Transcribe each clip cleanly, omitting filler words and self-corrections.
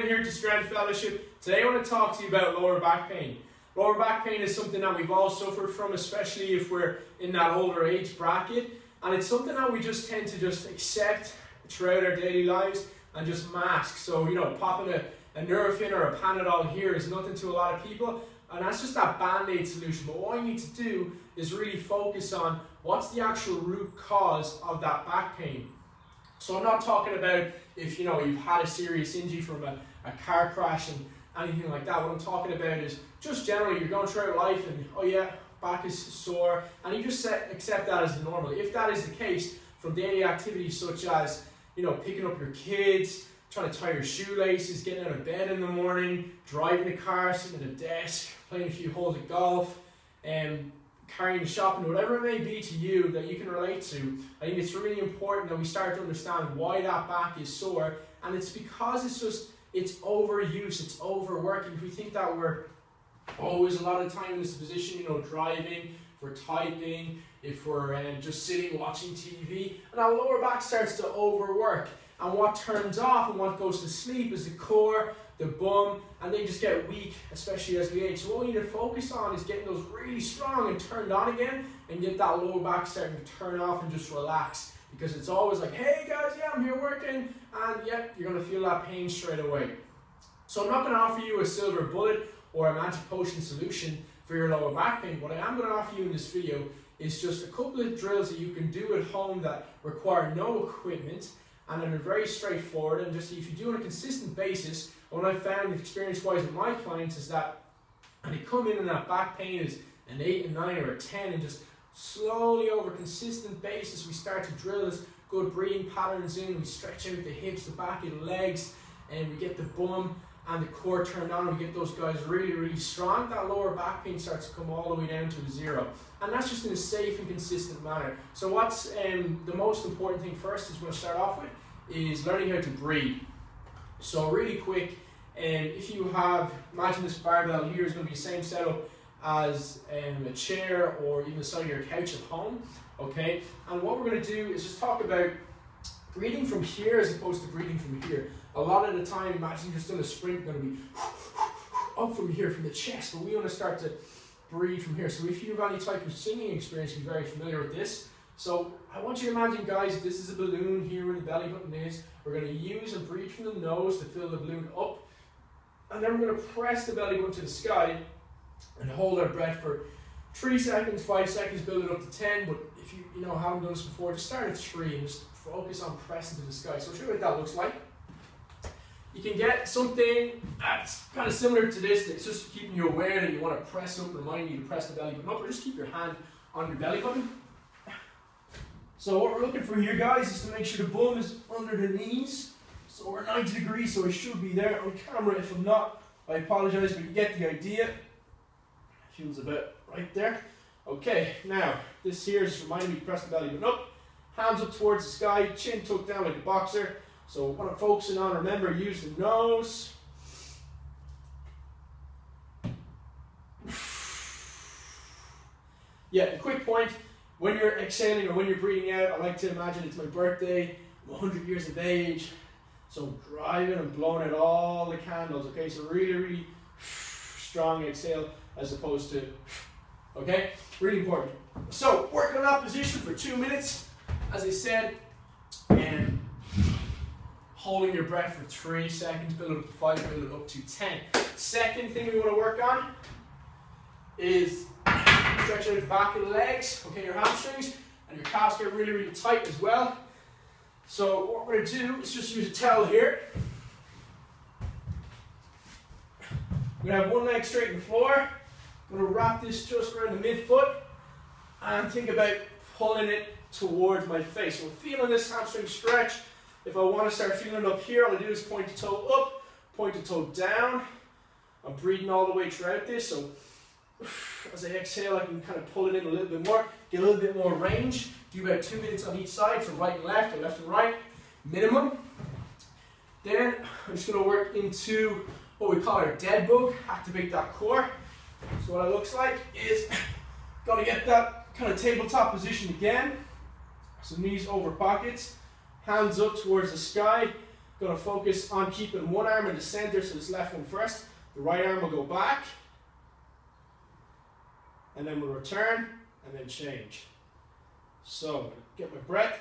here to Strength Fellowship. Today I want to talk to you about lower back pain. Lower back pain is something that we've all suffered from, especially if we're in that older age bracket. And it's something that we just tend to just accept throughout our daily lives and just mask. So, you know, popping a Nurofen or a Panadol here is nothing to a lot of people. And that's just that band-aid solution. But what I need to do is really focus on what's the actual root cause of that back pain. So I'm not talking about if, you know, you've had a serious injury from a car crash and anything like that. What I'm talking about is just generally you're going throughout life and, oh yeah, back is sore, and you just accept that as normal. If that is the case, from daily activities such as, you know, picking up your kids, trying to tie your shoelaces, getting out of bed in the morning, driving the car, sitting at a desk, playing a few holes of golf, carrying the shopping, whatever it may be to you that you can relate to, I think it's really important that we start to understand why that back is sore. And it's because it's overuse, it's overworking. If we think that we're always a lot of time in this position, you know, driving, if we're typing, if we're just sitting watching TV, and our lower back starts to overwork. And what turns off and what goes to sleep is the core, the bum, and they just get weak, especially as we age. So what we need to focus on is getting those really strong and turned on again, and get that lower back starting to turn off and just relax. Because it's always like, hey guys, yeah, I'm here working, and yeah, you're gonna feel that pain straight away. So I'm not gonna offer you a silver bullet or a magic potion solution for your lower back pain. What I am gonna offer you in this video is just a couple of drills that you can do at home that require no equipment, and that are very straightforward, and just if you do on a consistent basis. What I've found experience-wise with my clients is that when they come in and that back pain is an 8, a 9, or a 10, and just slowly over a consistent basis we start to drill this good breathing patterns in, we stretch out the hips, the back of the legs, and we get the bum and the core turned on, and we get those guys really, really strong. That lower back pain starts to come all the way down to a 0. And that's just in a safe and consistent manner. So what's the most important thing first is we're going to start off with is learning how to breathe. So really quick, if you have, imagine this barbell here is going to be the same setup as a chair or even the side of your couch at home, okay? And what we're going to do is just talk about breathing from here as opposed to breathing from here. A lot of the time, imagine you're still a sprint, going to be up from here, from the chest, but we want to start to breathe from here. So if you have any type of singing experience, you'll be very familiar with this. So I want you to imagine, guys, this is a balloon here where the belly button is. We're going to use and breathe from the nose to fill the balloon up. And then we're going to press the belly button to the sky and hold our breath for 3 seconds, 5 seconds, build it up to 10. But if you haven't done this before, just start at 3 and just focus on pressing to the sky. So I'll show you what that looks like. You can get something that's kind of similar to this. It's just keeping you aware that you want to press up, reminding you to press the belly button up, or just keep your hand on your belly button. So what we're looking for here, guys, is to make sure the bum is under the knees. So we're 90 degrees, so I should be there on camera. If I'm not, I apologize, but you get the idea. Feels about right there. Okay, now this here is reminding me to press the belly button up. Hands up towards the sky, chin tucked down like a boxer. So what I'm focusing on, remember, use the nose. Yeah, a quick point. When you're exhaling or when you're breathing out, I like to imagine it's my birthday, I'm 100 years of age. So driving and blowing out all the candles, okay? So really, really strong exhale as opposed to, okay? Really important. So work on that position for 2 minutes, as I said, and holding your breath for 3 seconds, build it up to 5, build it up to 10. Second thing we want to work on is stretch out the back of the legs, okay, your hamstrings, and your calves get really, really tight as well. So what we're going to do is just use a towel here. We're going to have one leg straight in the floor. I'm going to wrap this just around the midfoot and think about pulling it towards my face. So I'm feeling this hamstring stretch. If I want to start feeling it up here, all I do is point the toe up, point the toe down. I'm breathing all the way throughout this, so as I exhale, I can kind of pull it in a little bit more, get a little bit more range. Do about 2 minutes on each side, so right and left, or left and right, minimum. Then I'm just going to work into what we call our dead bug, activate that core. So what it looks like is going to get that kind of tabletop position again. So knees over pockets, hands up towards the sky, Going to focus on keeping one arm in the center, so this left one first. The right arm will go back, and then we'll return, and then change. So, get my breath.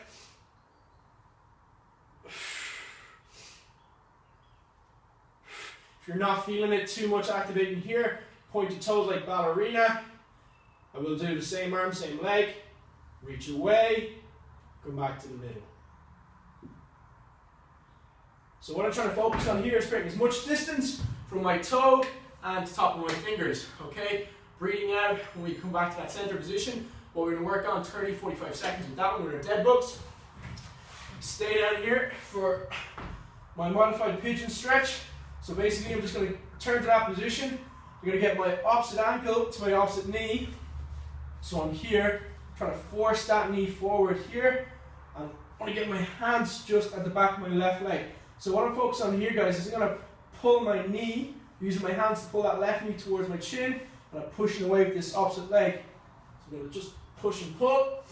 If you're not feeling it too much activating here, point your toes like ballerina. I will do the same arm, same leg. Reach away, come back to the middle. So what I'm trying to focus on here is creating as much distance from my toe and the top of my fingers, okay? Breathing out when we come back to that center position. What we're going to work on 30-45 seconds with that one with our dead bugs. Stay down here for my modified pigeon stretch. So basically I'm just going to turn to that position. I'm going to get my opposite ankle to my opposite knee. So I'm here, trying to force that knee forward here. And I want to get my hands just at the back of my left leg. So what I'm focused on here, guys, is I'm going to pull my knee, using my hands to pull that left knee towards my chin, and I'm pushing away with this opposite leg. So I'm going to just push and pull.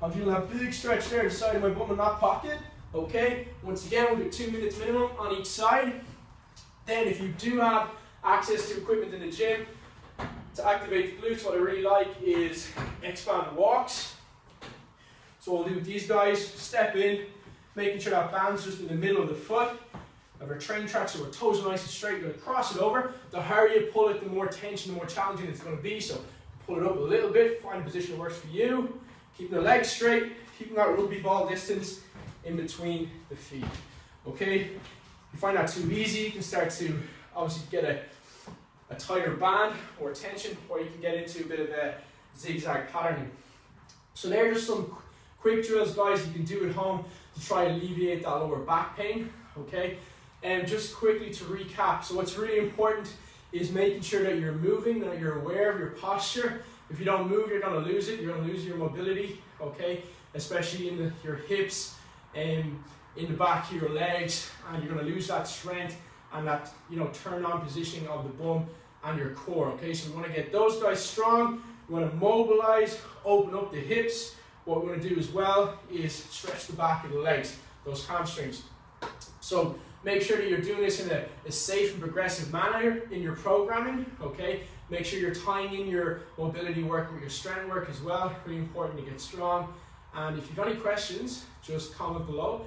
I'm feeling that big stretch there, the side of my bum in that pocket. Okay, once again, we'll do 2 minutes minimum on each side. Then if you do have access to equipment in the gym, to activate the glutes, what I really like is expand walks. So what we'll do with these guys, step in, making sure that band's just in the middle of the foot. Have our train track so our toes are nice and straight. We're going to cross it over. The harder you pull it, the more tension, the more challenging it's going to be. So pull it up a little bit, find a position that works for you. Keeping the legs straight, keeping that rugby ball distance in between the feet. Okay, if you find that too easy, you can start to obviously get a tighter band or tension, or you can get into a bit of a zigzag patterning. So there are just some quick drills, guys, you can do at home to try and alleviate that lower back pain. Okay, and just quickly to recap, so what's really important is making sure that you're moving, that you're aware of your posture. If you don't move, you're going to lose it. You're going to lose your mobility, okay? Especially in your hips, in the back of your legs, and you're going to lose that strength and that, turn on positioning of the bum and your core, okay? So we want to get those guys strong. We want to mobilize, open up the hips. What we're going to do as well is stretch the back of the legs, those hamstrings. So make sure that you're doing this in a safe and progressive manner in your programming, okay? Make sure you're tying in your mobility work with your strength work as well. Really important to get strong. And if you've any questions, just comment below